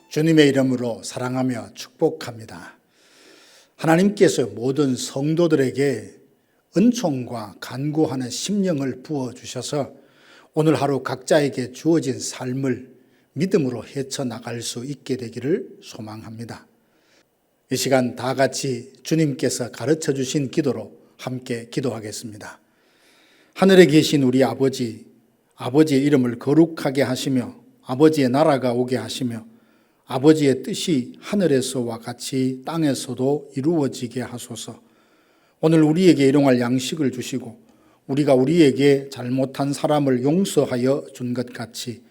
주님의 이름으로 사랑하며 축복합니다. 하나님께서 모든 성도들에게 은총과 간구하는 심령을 부어주셔서 오늘 하루 각자에게 주어진 삶을 믿음으로 헤쳐나갈 수 있게 되기를 소망합니다. 이 시간 다 같이 주님께서 가르쳐 주신 기도로 함께 기도하겠습니다. 하늘에 계신 우리 아버지, 아버지의 이름을 거룩하게 하시며 아버지의 나라가 오게 하시며 아버지의 뜻이 하늘에서와 같이 땅에서도 이루어지게 하소서. 오늘 우리에게 일용할 양식을 주시고 우리가 우리에게 잘못한 사람을 용서하여 준 것 같이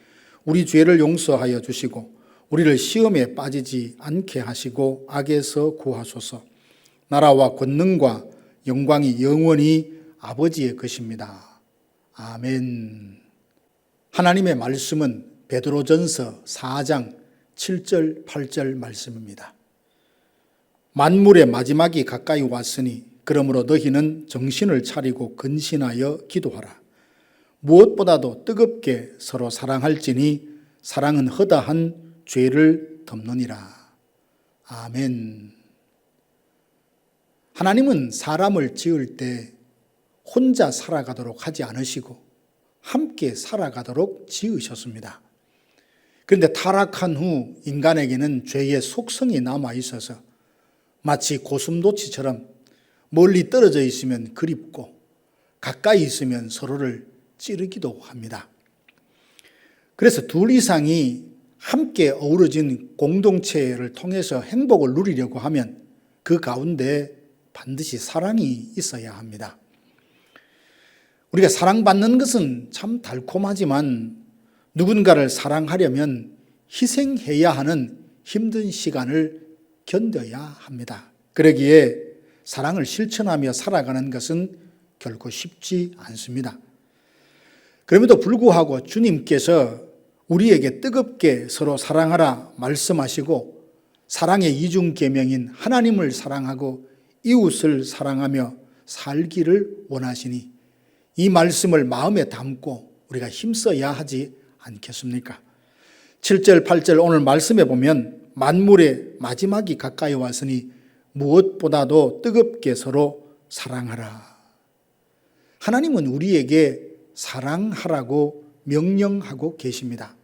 우리 죄를 용서하여 주시고 우리를 시험에 빠지지 않게 하시고 악에서 구하소서. 나라와 권능과 영광이 영원히 아버지의 것입니다. 아멘. 하나님의 말씀은 베드로전서 4장 7절 8절 말씀입니다. 만물의 마지막이 가까이 왔으니 그러므로 너희는 정신을 차리고 근신하여 기도하라. 무엇보다도 뜨겁게 서로 사랑할지니 사랑은 허다한 죄를 덮느니라. 아멘. 하나님은 사람을 지을 때 혼자 살아가도록 하지 않으시고 함께 살아가도록 지으셨습니다. 그런데 타락한 후 인간에게는 죄의 속성이 남아 있어서 마치 고슴도치처럼 멀리 떨어져 있으면 그립고 가까이 있으면 서로를 찌르기도 합니다. 그래서 둘 이상이 함께 어우러진 공동체를 통해서 행복을 누리려고 하면 그 가운데 반드시 사랑이 있어야 합니다. 우리가 사랑받는 것은 참 달콤하지만 누군가를 사랑하려면 희생해야 하는 힘든 시간을 견뎌야 합니다. 그러기에 사랑을 실천하며 살아가는 것은 결코 쉽지 않습니다. 그럼에도 불구하고 주님께서 우리에게 뜨겁게 서로 사랑하라 말씀하시고 사랑의 이중 계명인 하나님을 사랑하고 이웃을 사랑하며 살기를 원하시니 이 말씀을 마음에 담고 우리가 힘써야 하지 않겠습니까? 7절 8절 오늘 말씀에 보면 만물의 마지막이 가까이 왔으니 무엇보다도 뜨겁게 서로 사랑하라. 하나님은 우리에게 사랑하라고 명령하고 계십니다.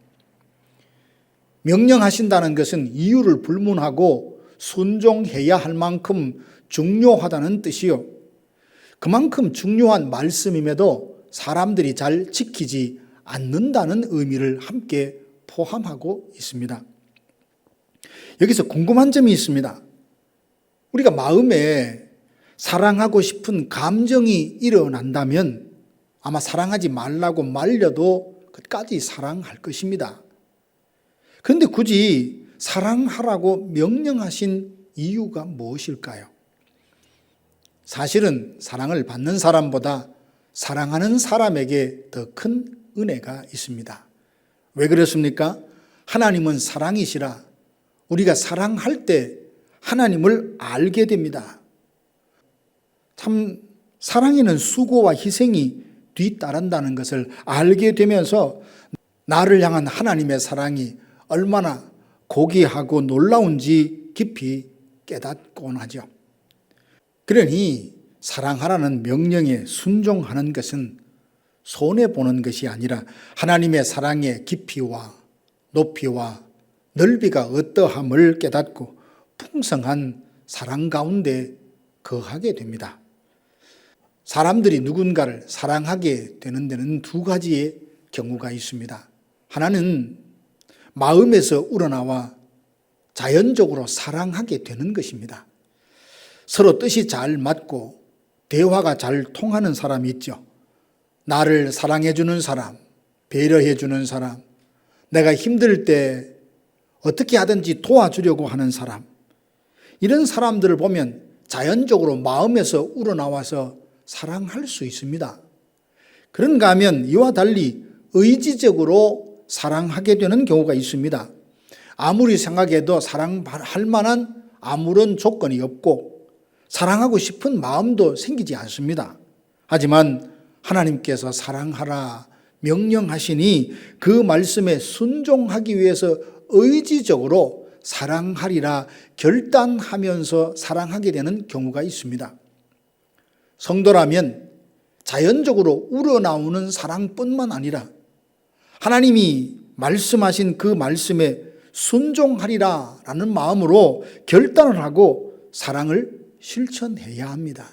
명령하신다는 것은 이유를 불문하고 순종해야 할 만큼 중요하다는 뜻이요. 그만큼 중요한 말씀임에도 사람들이 잘 지키지 않는다는 의미를 함께 포함하고 있습니다. 여기서 궁금한 점이 있습니다. 우리가 마음에 사랑하고 싶은 감정이 일어난다면 아마 사랑하지 말라고 말려도 끝까지 사랑할 것입니다. 그런데 굳이 사랑하라고 명령하신 이유가 무엇일까요? 사실은 사랑을 받는 사람보다 사랑하는 사람에게 더 큰 은혜가 있습니다. 왜 그렇습니까? 하나님은 사랑이시라 우리가 사랑할 때 하나님을 알게 됩니다. 참 사랑에는 수고와 희생이 뒤따른다는 것을 알게 되면서 나를 향한 하나님의 사랑이 얼마나 고귀하고 놀라운지 깊이 깨닫곤 하죠. 그러니 사랑하라는 명령에 순종하는 것은 손해보는 것이 아니라 하나님의 사랑의 깊이와 높이와 넓이가 어떠함을 깨닫고 풍성한 사랑 가운데 거하게 됩니다. 사람들이 누군가를 사랑하게 되는 데는 두 가지의 경우가 있습니다. 하나는 마음에서 우러나와 자연적으로 사랑하게 되는 것입니다. 서로 뜻이 잘 맞고 대화가 잘 통하는 사람이 있죠. 나를 사랑해 주는 사람, 배려해 주는 사람, 내가 힘들 때 어떻게 하든지 도와주려고 하는 사람, 이런 사람들을 보면 자연적으로 마음에서 우러나와서 사랑할 수 있습니다. 그런가 하면 이와 달리 의지적으로 사랑하게 되는 경우가 있습니다. 아무리 생각해도 사랑할 만한 아무런 조건이 없고 사랑하고 싶은 마음도 생기지 않습니다. 하지만 하나님께서 사랑하라 명령하시니 그 말씀에 순종하기 위해서 의지적으로 사랑하리라 결단하면서 사랑하게 되는 경우가 있습니다. 성도라면 자연적으로 우러나오는 사랑뿐만 아니라 하나님이 말씀하신 그 말씀에 순종하리라 라는 마음으로 결단을 하고 사랑을 실천해야 합니다.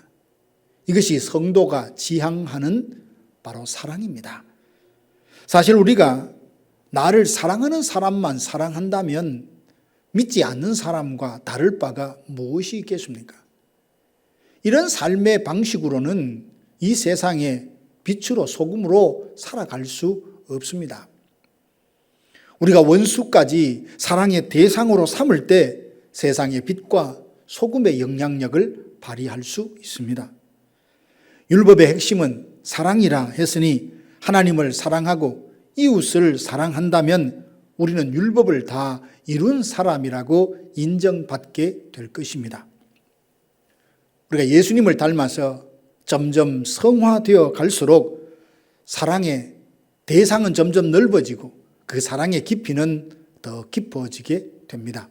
이것이 성도가 지향하는 바로 사랑입니다. 사실 우리가 나를 사랑하는 사람만 사랑한다면 믿지 않는 사람과 다를 바가 무엇이 있겠습니까? 이런 삶의 방식으로는 이 세상에 빛으로 소금으로 살아갈 수 없습니다. 우리가 원수까지 사랑의 대상으로 삼을 때 세상의 빛과 소금의 영향력을 발휘할 수 있습니다. 율법의 핵심은 사랑이라 했으니 하나님을 사랑하고 이웃을 사랑한다면 우리는 율법을 다 이룬 사람이라고 인정받게 될 것입니다. 우리가 예수님을 닮아서 점점 성화되어 갈수록 사랑의 대상은 점점 넓어지고 그 사랑의 깊이는 더 깊어지게 됩니다.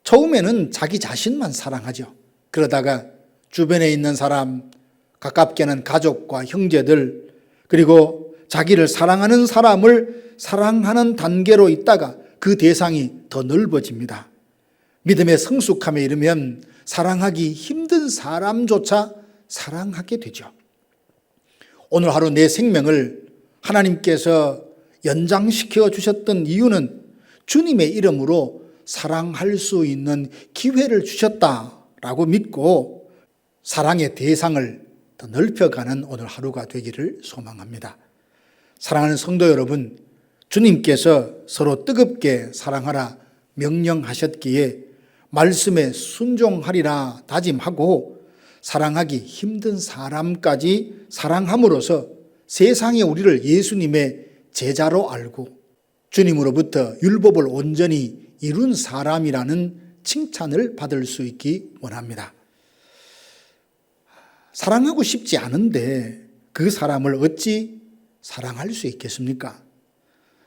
처음에는 자기 자신만 사랑하죠. 그러다가 주변에 있는 사람, 가깝게는 가족과 형제들, 그리고 자기를 사랑하는 사람을 사랑하는 단계로 있다가 그 대상이 더 넓어집니다. 믿음의 성숙함에 이르면 사랑하기 힘든 사람조차 사랑하게 되죠. 오늘 하루 내 생명을 하나님께서 연장시켜 주셨던 이유는 주님의 이름으로 사랑할 수 있는 기회를 주셨다라고 믿고 사랑의 대상을 더 넓혀가는 오늘 하루가 되기를 소망합니다. 사랑하는 성도 여러분, 주님께서 서로 뜨겁게 사랑하라 명령하셨기에 말씀에 순종하리라 다짐하고 사랑하기 힘든 사람까지 사랑함으로써 세상에 우리를 예수님의 제자로 알고 주님으로부터 율법을 온전히 이룬 사람이라는 칭찬을 받을 수 있기 원합니다. 사랑하고 싶지 않은데 그 사람을 어찌 사랑할 수 있겠습니까?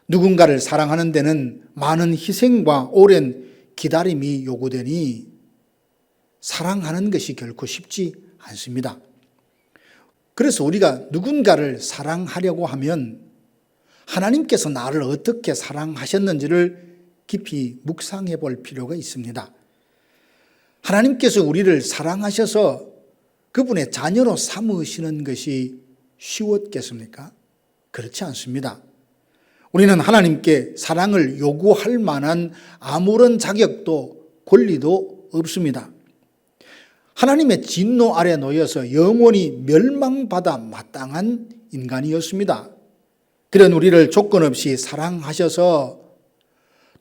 누군가를 사랑하는 데는 많은 희생과 오랜 기다림이 요구되니 사랑하는 것이 결코 쉽지 않습니다. 그래서 우리가 누군가를 사랑하려고 하면 하나님께서 나를 어떻게 사랑하셨는지를 깊이 묵상해 볼 필요가 있습니다. 하나님께서 우리를 사랑하셔서 그분의 자녀로 삼으시는 것이 쉬웠겠습니까? 그렇지 않습니다. 우리는 하나님께 사랑을 요구할 만한 아무런 자격도 권리도 없습니다. 하나님의 진노 아래 놓여서 영원히 멸망받아 마땅한 인간이었습니다. 그런 우리를 조건 없이 사랑하셔서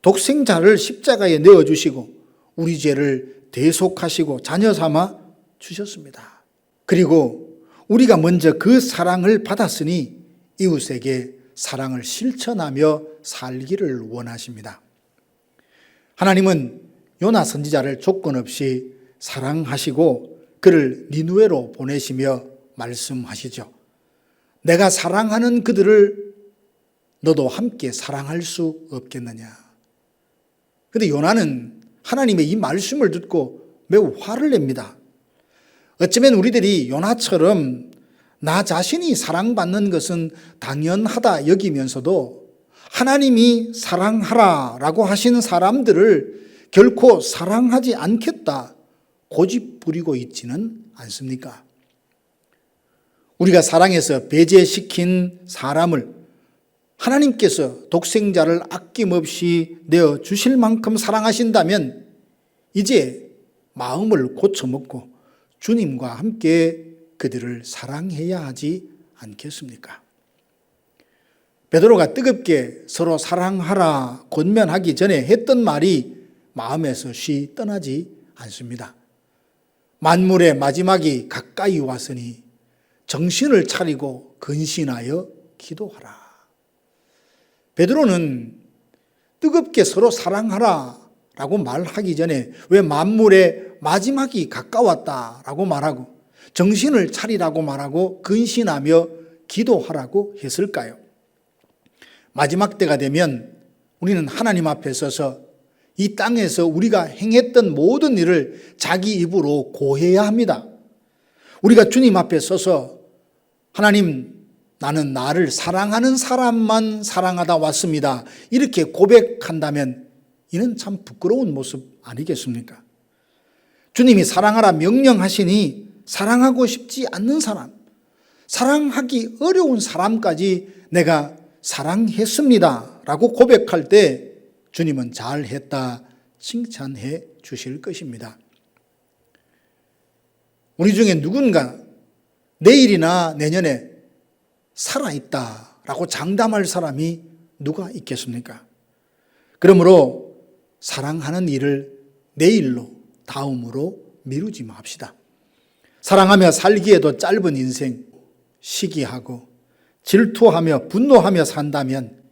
독생자를 십자가에 내어주시고 우리 죄를 대속하시고 자녀 삼아 주셨습니다. 그리고 우리가 먼저 그 사랑을 받았으니 이웃에게 사랑을 실천하며 살기를 원하십니다. 하나님은 요나 선지자를 조건 없이 사랑하시고 그를 니느웨로 보내시며 말씀하시죠. 내가 사랑하는 그들을 너도 함께 사랑할 수 없겠느냐. 그런데 요나는 하나님의 이 말씀을 듣고 매우 화를 냅니다. 어쩌면 우리들이 요나처럼 나 자신이 사랑받는 것은 당연하다 여기면서도 하나님이 사랑하라라고 하신 사람들을 결코 사랑하지 않겠다 고집 부리고 있지는 않습니까? 우리가 사랑해서 배제시킨 사람을 하나님께서 독생자를 아낌없이 내어주실 만큼 사랑하신다면 이제 마음을 고쳐먹고 주님과 함께 그들을 사랑해야 하지 않겠습니까? 베드로가 뜨겁게 서로 사랑하라 권면하기 전에 했던 말이 마음에서 쉬 떠나지 않습니다. 만물의 마지막이 가까이 왔으니 정신을 차리고 근신하여 기도하라. 베드로는 뜨겁게 서로 사랑하라 라고 말하기 전에 왜 만물의 마지막이 가까웠다라고 말하고 정신을 차리라고 말하고 근신하며 기도하라고 했을까요? 마지막 때가 되면 우리는 하나님 앞에 서서 이 땅에서 우리가 행했던 모든 일을 자기 입으로 고해야 합니다. 우리가 주님 앞에 서서 하나님, 나는 나를 사랑하는 사람만 사랑하다 왔습니다, 이렇게 고백한다면 이는 참 부끄러운 모습 아니겠습니까? 주님이 사랑하라 명령하시니 사랑하고 싶지 않는 사람, 사랑하기 어려운 사람까지 내가 사랑했습니다 라고 고백할 때 주님은 잘했다 칭찬해 주실 것입니다. 우리 중에 누군가 내일이나 내년에 살아있다라고 장담할 사람이 누가 있겠습니까? 그러므로 사랑하는 일을 내일로, 다음으로 미루지 맙시다. 사랑하며 살기에도 짧은 인생, 시기하고 질투하며 분노하며 산다면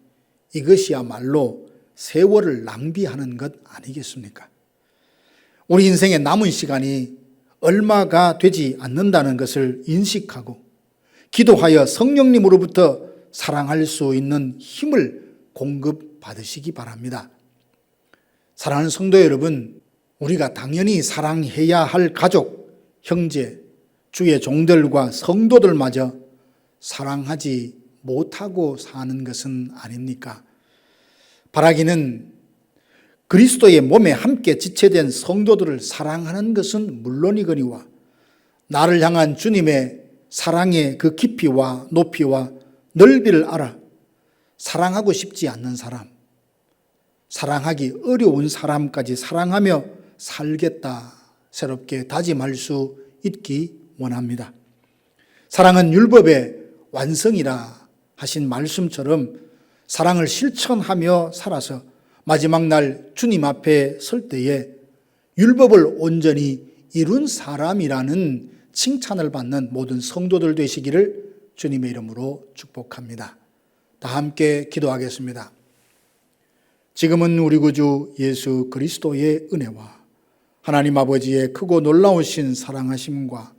이것이야말로 세월을 낭비하는 것 아니겠습니까? 우리 인생의 남은 시간이 얼마가 되지 않는다는 것을 인식하고 기도하여 성령님으로부터 사랑할 수 있는 힘을 공급받으시기 바랍니다. 사랑하는 성도 여러분, 우리가 당연히 사랑해야 할 가족, 형제, 주의 종들과 성도들마저 사랑하지 못하고 사는 것은 아닙니까? 바라기는 그리스도의 몸에 함께 지체된 성도들을 사랑하는 것은 물론이거니와 나를 향한 주님의 사랑의 그 깊이와 높이와 넓이를 알아 사랑하고 싶지 않는 사람, 사랑하기 어려운 사람까지 사랑하며 살겠다 새롭게 다짐할 수 있기 원합니다. 사랑은 율법의 완성이라 하신 말씀처럼 사랑을 실천하며 살아서 마지막 날 주님 앞에 설 때에 율법을 온전히 이룬 사람이라는 칭찬을 받는 모든 성도들 되시기를 주님의 이름으로 축복합니다. 다 함께 기도하겠습니다. 지금은 우리 구주 예수 그리스도의 은혜와 하나님 아버지의 크고 놀라우신 사랑하심과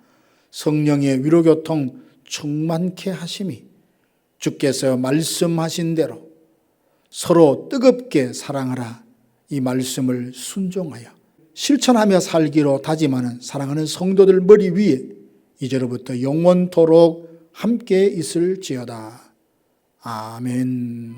성령의 위로교통 충만케 하심이 주께서 말씀하신 대로 서로 뜨겁게 사랑하라 이 말씀을 순종하여 실천하며 살기로 다짐하는 사랑하는 성도들 머리 위에 이제로부터 영원토록 함께 있을지어다. 아멘.